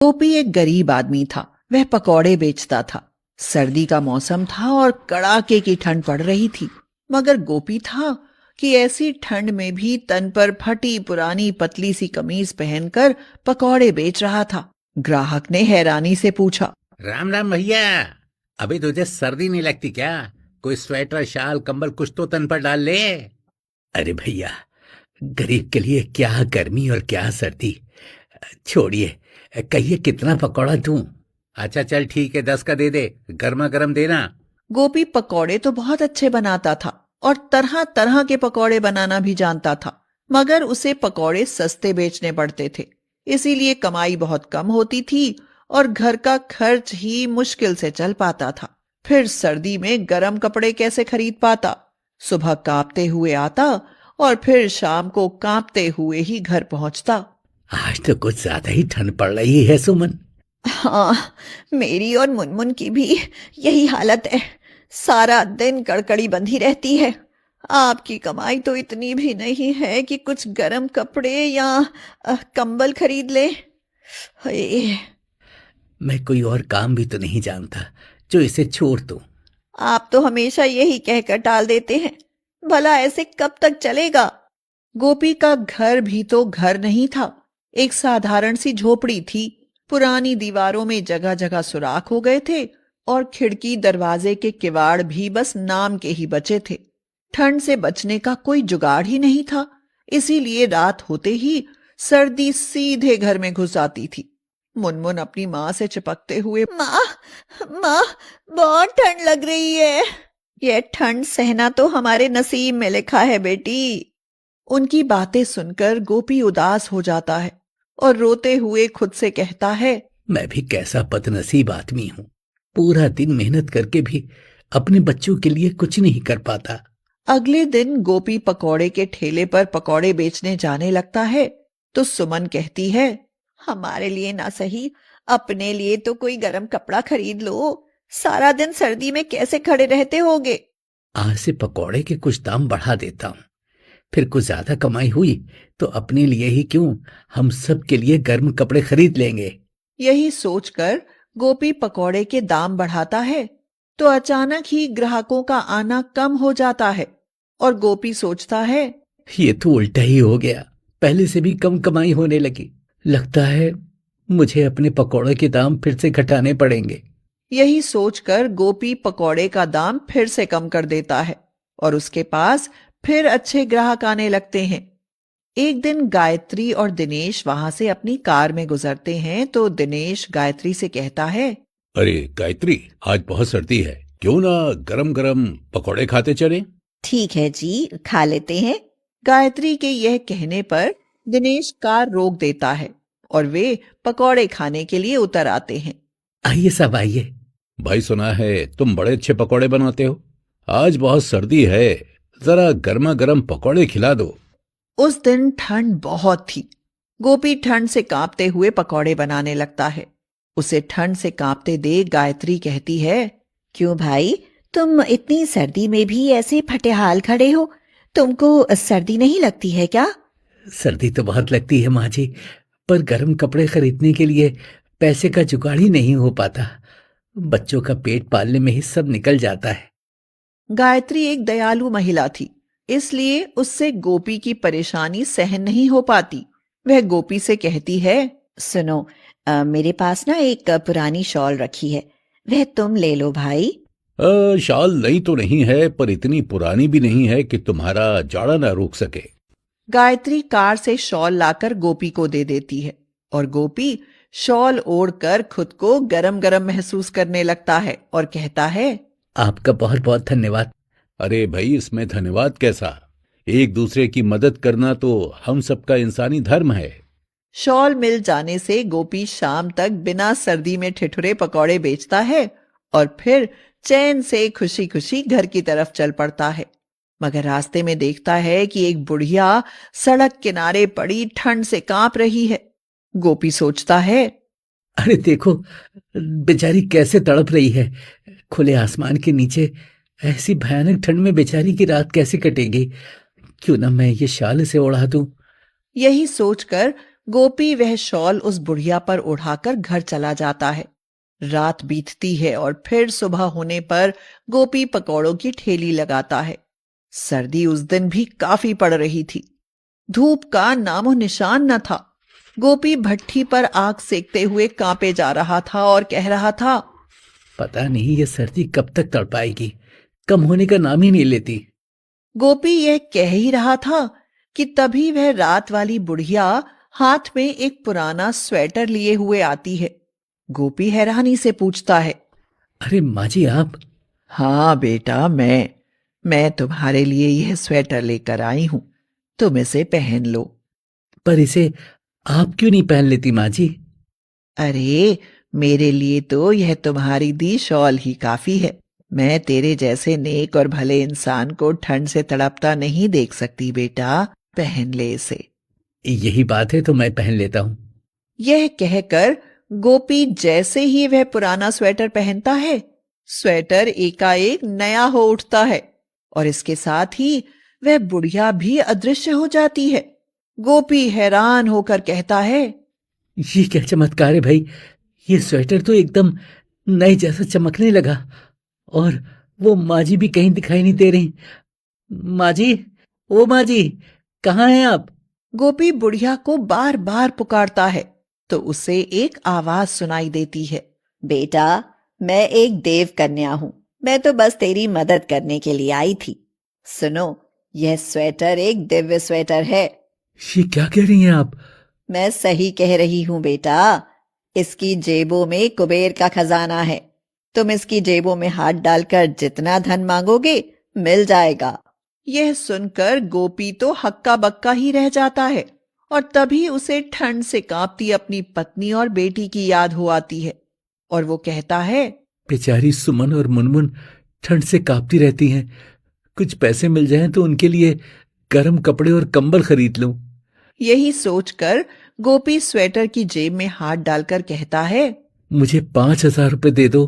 गोपी एक गरीब आदमी था। वह पकौड़े बेचता था। सर्दी का मौसम था और कड़ाके की ठंड पड़ रही थी। मगर गोपी था कि ऐसी ठंड में भी तन पर फटी पुरानी पतली सी कमीज पहनकर पकौड़े बेच रहा था। ग्राहक ने हैरानी से पूछा, राम राम भैया, अभी तुझे सर्दी नहीं लगती क्या? कोई स्वेटर शाल कंबल कुछ तो तन पर डाल ले। अरे भैया, गरीब के लिए क्या गर्मी और क्या सर्दी। छोड़िए, कहिए कितना पकौड़ा दूं? अच्छा चल ठीक है, 10 का दे दे, गर्मा गर्म देना। गोपी पकौड़े तो बहुत अच्छे बनाता था और तरह तरह के पकौड़े बनाना भी जानता था। मगर उसे पकौड़े सस्ते बेचने पड़ते थे, इसीलिए कमाई बहुत कम होती थी और घर का खर्च ही मुश्किल से चल पाता था। फिर सर्दी में गर्म कपड़े कैसे खरीद पाता? सुबह कांपते हुए आता और फिर शाम को कांपते हुए ही घर पहुंचता। आज तो कुछ ज्यादा ही ठंड पड़ रही है सुमन। हाँ, मेरी और मुनमुन की भी यही हालत है। सारा दिन कड़कड़ी बंधी रहती है। आपकी कमाई तो इतनी भी नहीं है कि कुछ गर्म कपड़े या कंबल खरीद ले। हाय, मैं कोई और काम भी तो नहीं जानता जो इसे छोड़ दूं। आप तो हमेशा यही कहकर टाल देते हैं। भला ऐसे कब तक चलेगा? गोपी का घर भी तो घर नहीं था। एक साधारण सी झोपड़ी थी। पुरानी दीवारों में जगह जगह सुराख हो गए थे और खिड़की दरवाजे के किवाड़ भी बस नाम के ही बचे थे। ठंड से बचने का कोई जुगाड़ ही नहीं था, इसीलिए रात होते ही सर्दी सीधे घर में घुस आती थी। मुनमुन अपनी माँ से चिपकते हुए, माँ, माँ, बहुत ठंड लग रही है। यह ठंड सहना तो हमारे नसीब में लिखा है बेटी। उनकी बातें सुनकर गोपी उदास हो जाता है और रोते हुए खुद से कहता है, मैं भी कैसा बदनसीब आदमी हूँ। पूरा दिन मेहनत करके भी अपने बच्चों के लिए कुछ नहीं कर पाता। अगले दिन गोपी पकौड़े के ठेले पर पकौड़े बेचने जाने लगता है तो सुमन कहती है, हमारे लिए ना सही, अपने लिए तो कोई गर्म कपड़ा खरीद लो। सारा दिन सर्दी में कैसे खड़े रहते होगे? आज से पकौड़े के कुछ दाम बढ़ा देता हूँ, फिर कुछ ज्यादा कमाई हुई तो अपने लिए ही क्यों, हम सब के लिए गर्म कपड़े खरीद लेंगे। यही सोचकर गोपी पकौड़े के दाम बढ़ाता है तो अचानक ही ग्राहकों का आना कम हो जाता है और गोपी सोचता है, ये तो उल्टा ही हो गया, पहले से भी कम कमाई होने लगी। लगता है मुझे अपने पकौड़े के दाम फिर से घटाने पड़ेंगे। यही सोचकर गोपी पकौड़े का दाम फिर से कम कर देता है और उसके पास फिर अच्छे ग्राहक आने लगते हैं। एक दिन गायत्री और दिनेश वहां से अपनी कार में गुजरते हैं तो दिनेश गायत्री से कहता है, अरे गायत्री, आज बहुत सर्दी है, क्यों ना गरम गरम पकौड़े खाते चले। ठीक है जी, खा लेते हैं। गायत्री के यह कहने पर दिनेश कार रोक देता है और वे पकौड़े खाने के लिए उतर आते हैं। आइए सब आइए। भाई सुना है तुम बड़े अच्छे पकौड़े बनाते हो, आज बहुत सर्दी है, जरा गर्मा गर्म पकौड़े खिला दो। उस दिन ठंड बहुत थी। गोपी ठंड से कांपते हुए पकौड़े बनाने लगता है। उसे ठंड से कांपते देख गायत्री कहती है, क्यों भाई, तुम इतनी सर्दी में भी ऐसे फटेहाल खड़े हो? तुमको सर्दी नहीं लगती है क्या? सर्दी तो बहुत लगती है माँ जी, पर गर्म कपड़े खरीदने के लिए पैसे का जुगाड़ ही नहीं हो पाता। बच्चों का पेट पालने में ही सब निकल जाता है। गायत्री एक दयालु महिला थी, इसलिए उससे गोपी की परेशानी सहन नहीं हो पाती। वह गोपी से कहती है, सुनो, मेरे पास ना एक पुरानी शॉल रखी है, वह तुम ले लो भाई। शाल नई तो नहीं है, पर इतनी पुरानी भी नहीं है कि तुम्हारा जाड़ा ना रोक सके। गायत्री कार से शॉल लाकर गोपी को दे देती है और गोपी शॉल ओढ़कर खुद को गरम गरम महसूस करने लगता है और कहता है, आपका बहुत बहुत धन्यवाद। अरे भाई, इसमें धन्यवाद कैसा, एक दूसरे की मदद करना तो हम सबका इंसानी धर्म है। शॉल मिल जाने से गोपी शाम तक बिना सर्दी में ठिठुरे पकौड़े बेचता है और फिर चैन से खुशी खुशी घर की तरफ चल पड़ता है। मगर रास्ते में देखता है कि एक बुढ़िया सड़क किनारे पड़ी ठंड से कांप रही है। गोपी सोचता है, अरे देखो, बेचारी कैसे तड़प रही है, खुले आसमान के नीचे ऐसी भयानक ठंड में बेचारी की रात कैसे कटेगी। क्यों ना मैं ये शाल से ओढ़ा दूं। यही सोचकर गोपी वह शॉल उस बुढ़िया पर उड़ाकर घर चला जाता है। रात बीतती है और फिर सुबह होने पर गोपी पकौड़ों की ठेली लगाता है। सर्दी उस दिन भी काफी पड़ रही थी। धूप का नामो निशान न था। गोपी भट्ठी पर आग सेकते हुए कांपे जा रहा था और कह रहा था, पता नहीं ये सर्दी कब तक तड़पाएगी, कम होने का नाम ही नहीं लेती। गोपी यह कह ही रहा था कि तभी वह रात वाली बुढ़िया हाथ में एक पुराना स्वेटर लिए हुए आती है। गोपी हैरानी से पूछता है, अरे माँ जी आप? हाँ बेटा, मैं तुम्हारे लिए यह स्वेटर लेकर आई हूं, तुम इसे पहन लो। पर इसे आप क्यों नहीं पहन लेती माँ जी? अरे मेरे लिए तो यह तुम्हारी दी शॉल ही काफी है। मैं तेरे जैसे नेक और भले इंसान को ठंड से तड़पता नहीं देख सकती बेटा, पहन ले इसे। यही बात है तो मैं पहन लेता हूँ। यह कहकर गोपी जैसे ही वह पुराना स्वेटर पहनता है, स्वेटर एकाएक नया हो उठता है और इसके साथ ही वह बुढ़िया भी अदृश्य हो जाती है। गोपी हैरान होकर कहता है, ये क्या चमत्कार है भाई, ये स्वेटर तो एकदम नए जैसा चमकने लगा और वो माँ जी भी कहीं दिखाई नहीं दे रही। माँ जी, ओ माँ जी, कहाँ हैं आप? गोपी बुढ़िया को बार बार पुकारता है तो उसे एक आवाज सुनाई देती है, बेटा, मैं एक देव कन्या हूँ। मैं तो बस तेरी मदद करने के लिए आई थी। सुनो, यह स्वेटर एक दिव्य स्वेटर है। ये क्या कह रही हैं आप? मैं सही कह रही हूँ बेटा। इसकी जेबों में कुबेर का खजाना है। तुम इसकी जेबों में हाथ डालकर जितना धन मांगोगे मिल जाएगा। यह सुनकर गोपी तो हक्का बक्का ही रह जाता है और तभी उसे ठंड से कांपती अपनी पत्नी और बेटी की याद हो आती है और वो कहता है, बेचारी सुमन और मुनमुन ठंड से कांपती रहती हैं, कुछ पैसे मिल जाएं तो उनके लिए गर्म कपड़े और कंबल खरीद लूं। यही सोचकर गोपी स्वेटर की जेब में हाथ डालकर कहता है, मुझे 5,000 रुपए दे दो।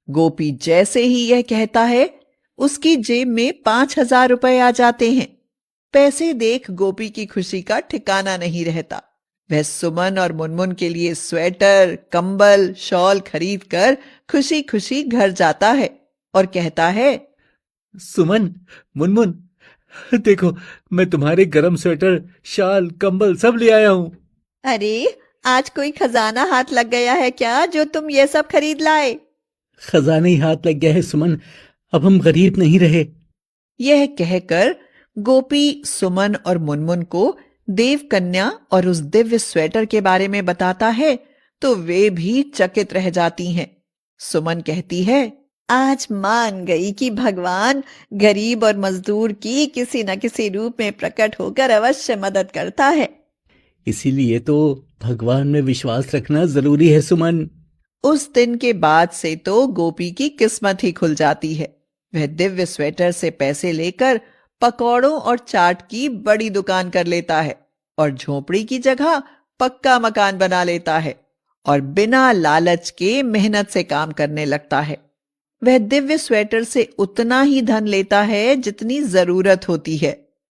गोपी जैसे ही यह कहता है उसकी जेब में 5,000 रुपए आ जाते हैं। पैसे देख गोपी की खुशी का ठिकाना नहीं रहता। वह सुमन और मुनमुन के लिए स्वेटर, कंबल, शॉल खरीद कर खुशी खुशी घर जाता है और कहता है, सुमन, मुनमुन, देखो मैं तुम्हारे गरम स्वेटर, शाल, कंबल सब ले आया हूँ। अरे, आज कोई खजाना हाथ लग गया है क्या जो तुम ये सब खरीद लाए? खजाने ही हाथ लग गया है सुमन, अब हम गरीब नहीं रहे। यह कहकर गोपी सुमन और मुनमुन को देव कन्या और उस दिव्य स्वेटर के बारे में बताता है तो वे भी चकित रह जाती हैं। सुमन कहती है, आज मान गई कि भगवान गरीब और मजदूर की किसी न किसी रूप में प्रकट होकर अवश्य मदद करता है। इसीलिए तो भगवान में विश्वास रखना जरूरी है सुमन। उस दिन के बाद से तो गोपी की किस्मत ही खुल जाती है। वह दिव्य स्वेटर से पैसे लेकर पकौड़ों और चाट की बड़ी दुकान कर लेता है और झोपड़ी की जगह पक्का मकान बना लेता है और बिना लालच के मेहनत से काम करने लगता है। वह दिव्य स्वेटर से उतना ही धन लेता है जितनी जरूरत होती है।